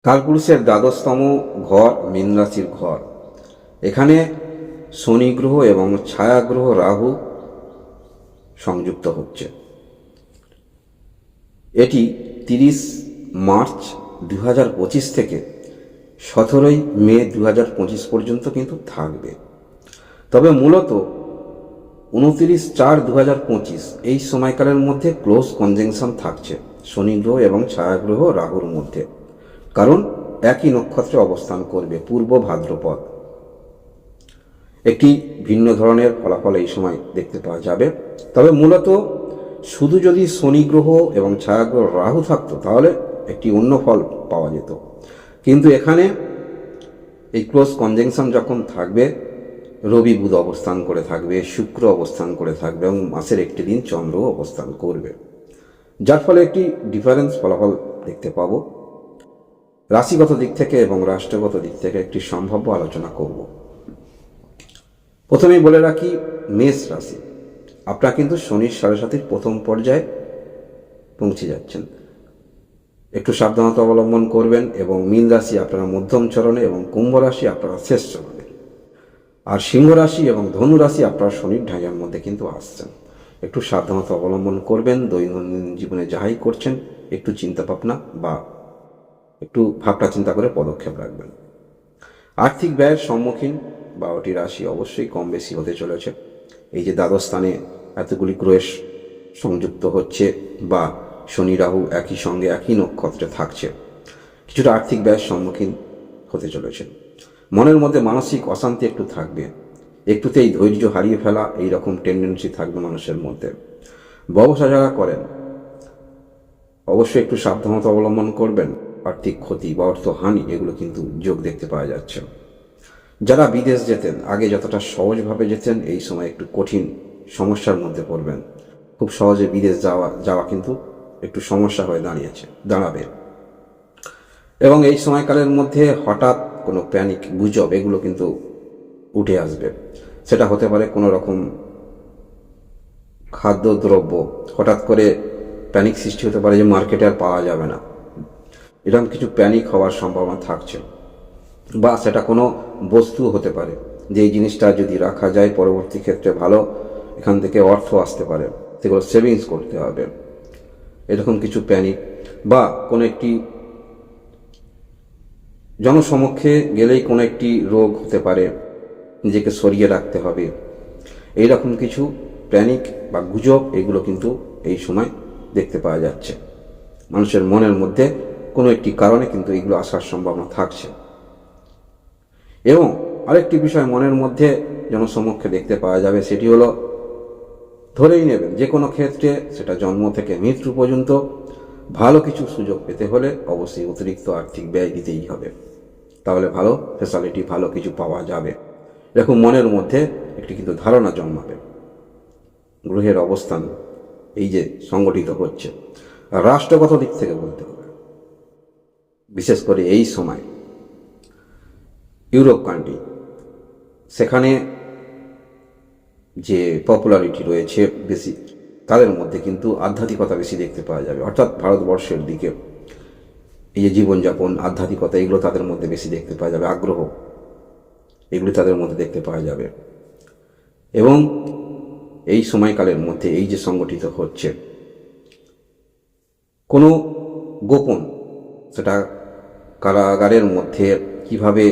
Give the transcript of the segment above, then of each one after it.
কালপুরুষের দ্বাদশতম ঘর মীন রাশির ঘর। এখানে শনি গ্রহ এবং ছায়া গ্রহ রাহু সংযুক্ত হচ্ছে। এটি 30 মার্চ 2025 থেকে 17 মে 2025 পর্যন্ত কিন্তু থাকবে। তবে মূলত 29/4/2025 এই সময়কালের মধ্যে ক্লোজ কনজাংশন থাকছে শনি গ্রহ এবং ছায়া গ্রহ রাহুর মধ্যে, কারণ একই নক্ষত্রে অবস্থান করবে পূর্ব ভাদ্রপদ। একটি ভিন্ন ধরনের ফলাফল এই সময় দেখতে পাওয়া যাবে। তবে মূলত শুধু যদি শনি গ্রহ এবং ছায়া গ্রহ রাহু থাকতো তাহলে একটি অন্য ফল পাওয়া যেত, কিন্তু এখানে এই ক্লোজ কনজাংশন যখন থাকবে, রবি বুধ অবস্থান করে থাকবে, শুক্র অবস্থান করে থাকবে এবং মাসের একটি দিন চন্দ্র অবস্থান করবে, যার ফলে একটি ডিফারেন্স ফলাফল দেখতে পাবো। রাশিগত দিক থেকে এবং রাষ্ট্রগত দিক থেকে একটি সম্ভাব্য আলোচনা করব। প্রথমেই বলে রাখি, মেষ রাশি আপনারা কিন্তু শনির সাড়ে সাতির প্রথম পর্যায়ে পৌঁছে যাচ্ছেন, একটু সাবধানতা অবলম্বন করবেন। এবং মীন রাশি আপনারা মধ্যম চরণে এবং কুম্ভ রাশি আপনারা শেষ চরণে, আর সিংহ রাশি এবং ধনু রাশি আপনারা শনির ঢাইয়ার মধ্যে কিন্তু আসছেন। একটু সাবধানতা অবলম্বন করবেন। দৈনন্দিন জীবনে যাহাই করছেন একটু চিন্তা ভাবনা বা একটু ভাবনা চিন্তা করে পদক্ষেপ রাখবেন। আর্থিক ব্যয়ের সম্মুখীন 12টি রাশি অবশ্যই কম বেশি হতে চলেছে। এই যে দ্বাদশ স্থানে এতগুলি গ্রহের সংযুক্ত হচ্ছে বা শনি রাহু একই সঙ্গে একই নক্ষত্রে থাকছে, কিছুটা আর্থিক ব্যয়ের সম্মুখীন হতে চলেছে। মনের মধ্যে মানসিক অশান্তি একটু থাকবে, একটুতেই ধৈর্য হারিয়ে ফেলা এই রকম টেন্ডেন্সি থাকবে মানুষের মধ্যে। ব্যবসা যারা করেন অবশ্যই একটু সাবধানতা অবলম্বন করবেন। আর্থিক ক্ষতি বা অর্থহানি এগুলো কিন্তু যোগ দেখতে পাওয়া যাচ্ছে। যারা বিদেশ যেতেন, আগে যতটা সহজভাবে যেতেন, এই সময় একটু কঠিন সমস্যার মধ্যে পড়বেন। খুব সহজে বিদেশ যাওয়া কিন্তু একটু সমস্যা হয়ে দাঁড়াবে। এবং এই সময়কালের মধ্যে হঠাৎ কোনো প্যানিক গুজব এগুলো কিন্তু উঠে আসবে। সেটা হতে পারে কোনো রকম খাদ্যদ্রব্য হঠাৎ করে প্যানিক সৃষ্টি হতে পারে যে মার্কেটে আর পাওয়া যাবে না, এরকম কিছু প্যানিক হওয়ার সম্ভাবনা থাকছে। বা সেটা কোনো বস্তু হতে পারে যে এই জিনিসটা যদি রাখা যায় পরবর্তী ক্ষেত্রে ভালো এখান থেকে অর্থ আসতে পারে, সেগুলো সেভিংস করতে হবে, এরকম কিছু প্যানিক। বা কোনো একটি জনসমক্ষে গেলেই কোনো একটি রোগ হতে পারে, নিজেকে সরিয়ে রাখতে হবে, এইরকম কিছু প্যানিক বা গুজব এগুলো কিন্তু এই সময় দেখতে পাওয়া যাচ্ছে। মানুষের মনের মধ্যে কোনো একটি কারণে কিন্তু এগুলো আসার সম্ভাবনা থাকছে। এবং আরেকটি বিষয় মনের মধ্যে জনসমক্ষে দেখতে পাওয়া যাবে, সেটি হলো ধরেই নেবেন যে কোনো ক্ষেত্রে, সেটা জন্ম থেকে মৃত্যু পর্যন্ত ভালো কিছু সুযোগ পেতে হলে অবশ্যই অতিরিক্ত আর্থিক ব্যয় দিতেই হবে, তাহলে ভালো ফ্যাসিলিটি ভালো কিছু পাওয়া যাবে, এরকম মনের মধ্যে একটি কিন্তু ধারণা জন্মাবে। গ্রহের অবস্থান এই যে সংগঠিত হচ্ছে, রাষ্ট্রগত দিক থেকে বলতে হবে, বিশেষ করে এই সময় ইউরোপ কান্ট্রি, সেখানে যে পপুলারিটি রয়েছে বেশি, তাদের মধ্যে কিন্তু আধ্যাত্মিকতা বেশি দেখতে পাওয়া যাবে। অর্থাৎ ভারতবর্ষের দিকে এই যে জীবনযাপন, আধ্যাত্মিকতা এগুলো তাদের মধ্যে বেশি দেখতে পাওয়া যাবে, আগ্রহ এগুলি তাদের মধ্যে দেখতে পাওয়া যাবে। এবং এই সময়কালের মধ্যে এই যে সংগঠিত হচ্ছে কোনো গোপন, সেটা কারাগারের মধ্যে কিভাবে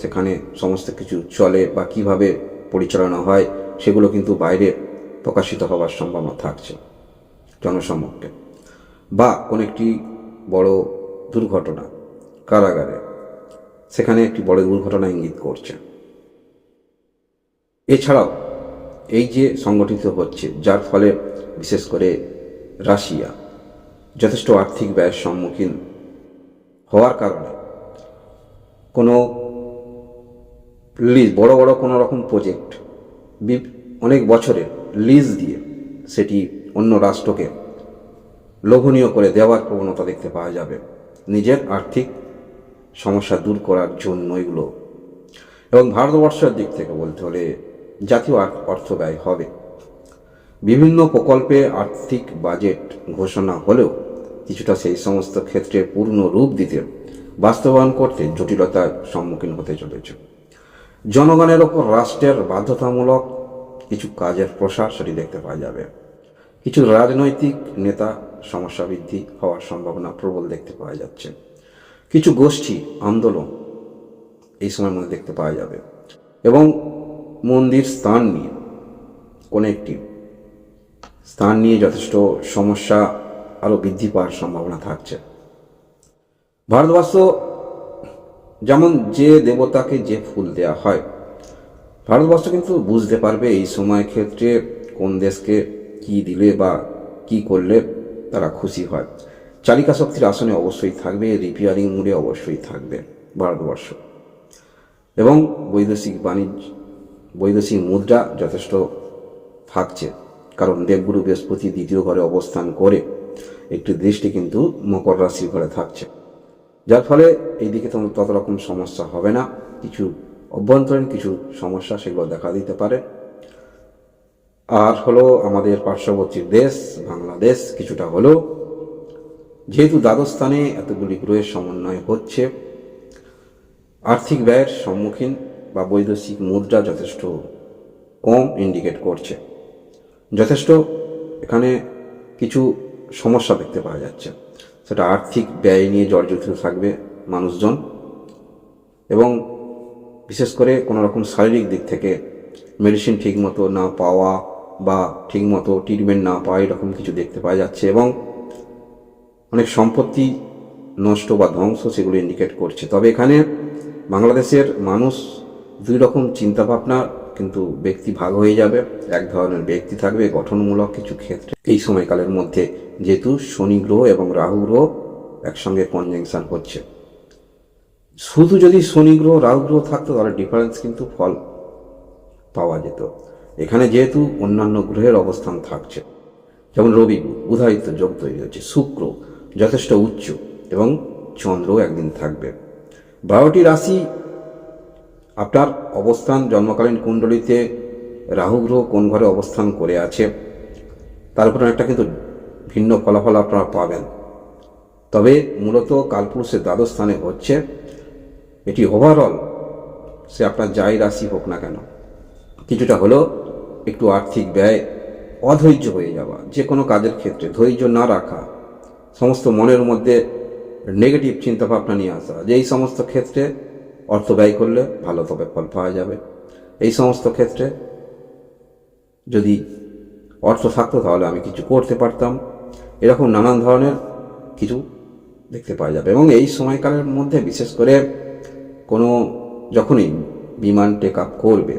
সেখানে সমস্ত কিছু চলে বা কিভাবে পরিচালনা হয় সেগুলো কিন্তু বাইরে প্রকাশিত হওয়ার সম্ভাবনা থাকছে জনসমক্ষে। বা কোনো একটি বড় দুর্ঘটনা কারাগারে, সেখানে একটি বড় দুর্ঘটনা ইঙ্গিত করছে। এছাড়াও এই যে সংগঠিত হচ্ছে, যার ফলে বিশেষ করে রাশিয়া যথেষ্ট আর্থিক ব্যয়ের সম্মুখীন হওয়ার কারণে কোনো লিজ, বড় বড় কোনো রকম প্রজেক্ট অনেক বছরের লিজ দিয়ে সেটি অন্য রাষ্ট্রকে লোভনীয় করে দেওয়ার প্রবণতা দেখতে পাওয়া যাবে নিজের আর্থিক সমস্যা দূর করার জন্য এগুলো। এবং ভারতবর্ষের দিক থেকে বলতে হলে জাতীয় অর্থ ব্যয় হবে। বিভিন্ন প্রকল্পে আর্থিক বাজেট ঘোষণা হলেও কিছুটা সেই সমস্ত ক্ষেত্রে পূর্ণ রূপ দিতে বাস্তবায়ন করতে জটিলতার সম্মুখীন হতে চলেছে। জনগণের ওপর রাষ্ট্রের বাধ্যতামূলক কিছু কাজের প্রসার সেটি দেখতে পাওয়া যাবে। কিছু রাজনৈতিক নেতা সমস্যা বৃদ্ধি হওয়ার সম্ভাবনা প্রবল দেখতে পাওয়া যাচ্ছে। কিছু গোষ্ঠী আন্দোলন এই সময়ের মধ্যে দেখতে পাওয়া যাবে এবং মন্দির স্থান নিয়ে কোনো একটি স্থান নিয়ে যথেষ্ট সমস্যা আরও বৃদ্ধি পাওয়ার সম্ভাবনা থাকছে। ভারতবর্ষ যেমন যে দেবতাকে যে ফুল দেওয়া হয়, ভারতবর্ষ কিন্তু বুঝতে পারবে এই সময় ক্ষেত্রে কোন দেশকে কি দিলে বা কি করলে তারা খুশি হয়। চালিকা শক্তির আসনে অবশ্যই থাকবে, রিপেয়ারিং মুডে অবশ্যই থাকবে ভারতবর্ষ। এবং বৈদেশিক মুদ্রা যথেষ্ট থাকছে, কারণ দেবগুরু বৃহস্পতি দ্বিতীয় ঘরে অবস্থান করে একটি দৃষ্টি কিন্তু মকর রাশির ঘরে থাকছে, যার ফলে এই দিকে তত রকম সমস্যা হবে না। কিছু অভ্যন্তরীণ কিছু সমস্যা সেগুলো দেখা দিতে পারে। আর হলো আমাদের পার্শ্ববর্তী দেশ বাংলাদেশ কিছুটা হলো, যেহেতু দ্বাদশ স্থানে এতগুলি গ্রহের সমন্বয় হচ্ছে, আর্থিক ব্যয়ের সম্মুখীন বা বৈদেশিক মুদ্রা যথেষ্ট কম ইন্ডিকেট করছে। যথেষ্ট এখানে কিছু সমস্যা দেখতে পাওয়া যাচ্ছে, সেটা আর্থিক ব্যয় নিয়ে জর্জরিত থাকবে মানুষজন, এবং বিশেষ করে কোনো রকম শারীরিক দিক থেকে মেডিসিন ঠিকমতো না পাওয়া বা ঠিকমতো ট্রিটমেন্ট না পাওয়া এরকম কিছু দেখতে পাওয়া যাচ্ছে, এবং অনেক সম্পত্তি নষ্ট বা ধ্বংস সেগুলো ইন্ডিকেট করছে। তবে এখানে বাংলাদেশের মানুষ দুই রকম চিন্তাভাবনা কিন্তু ব্যক্তি ভাগ হয়ে যাবে। এক ধরনের ব্যক্তি থাকবে গঠনমূলক কিছু ক্ষেত্রে এই সময়কালের মধ্যে, যেহেতু শনি গ্রহ এবং রাহু গ্রহ একসঙ্গে কনজাংশন হচ্ছে। শুধু যদি শনি গ্রহ রাহু গ্রহ থাকতো তাহলে ডিফারেন্স কিন্তু ফল পাওয়া যেত। এখানে যেহেতু অন্যান্য গ্রহের অবস্থান থাকছে, যেমন রবি বুধাদিত্য যোগ তৈরি হচ্ছে, শুক্র যথেষ্ট উচ্চ এবং চন্দ্র একদিন থাকবে। 12টি রাশি আপনার অবস্থান জন্মকালীন কুণ্ডলিতে রাহু গ্রহ কোন ঘরে অবস্থান করে আছে তার উপর একটা কিন্তু ভিন্ন ফলাফল আপনারা পাবেন। তবে মূলত কালপুরুষের দ্বাদশ স্থানে হচ্ছে, এটি ওভারঅল সে আপনার যাই রাশি হোক না কেন কিছুটা হলেও একটু আর্থিক ব্যয়, অধৈর্য হয়ে যাওয়া, যে কোনো কাজের ক্ষেত্রে ধৈর্য না রাখা, সমস্ত মনের মধ্যে নেগেটিভ চিন্তাভাবনা নিয়ে আসা, যে এই সমস্ত ক্ষেত্রে অর্থ ব্যয় করলে ভালো তবে ফল পাওয়া যাবে, এই সমস্ত ক্ষেত্রে যদি অর্থ থাকতো তাহলে আমি কিছু করতে পারতাম, এরকম নানান ধরনের কিছু দেখতে পাওয়া যাবে। এবং এই সময়কালের মধ্যে বিশেষ করে কোনো যখনই বিমান টেক আপ করবে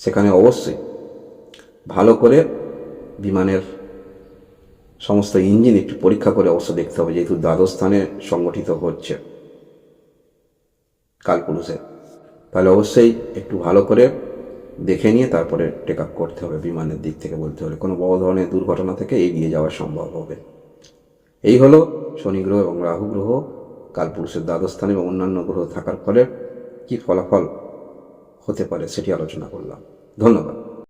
সেখানে অবশ্যই ভালো করে বিমানের সমস্ত ইঞ্জিন একটু পরীক্ষা করে অবশ্য দেখতে হবে, যেহেতু দ্বাদশ স্থানে সংগঠিত হচ্ছে কালপুরুষে, তাহলে অবশ্যই একটু ভালো করে দেখে নিয়ে তারপরে টেক আপ করতে হবে। বিমানের দিক থেকে বলতে হলে কোনো বড় ধরনের দুর্ঘটনা থেকে এড়িয়ে যাওয়া সম্ভব হবে। এই হলো শনি গ্রহ এবং রাহু গ্রহ কালপুরুষের দ্বাদশ স্থানে এবং অন্যান্য গ্রহ থাকার ফলে কি ফলাফল হতে পারে সেটি আলোচনা করলাম। ধন্যবাদ।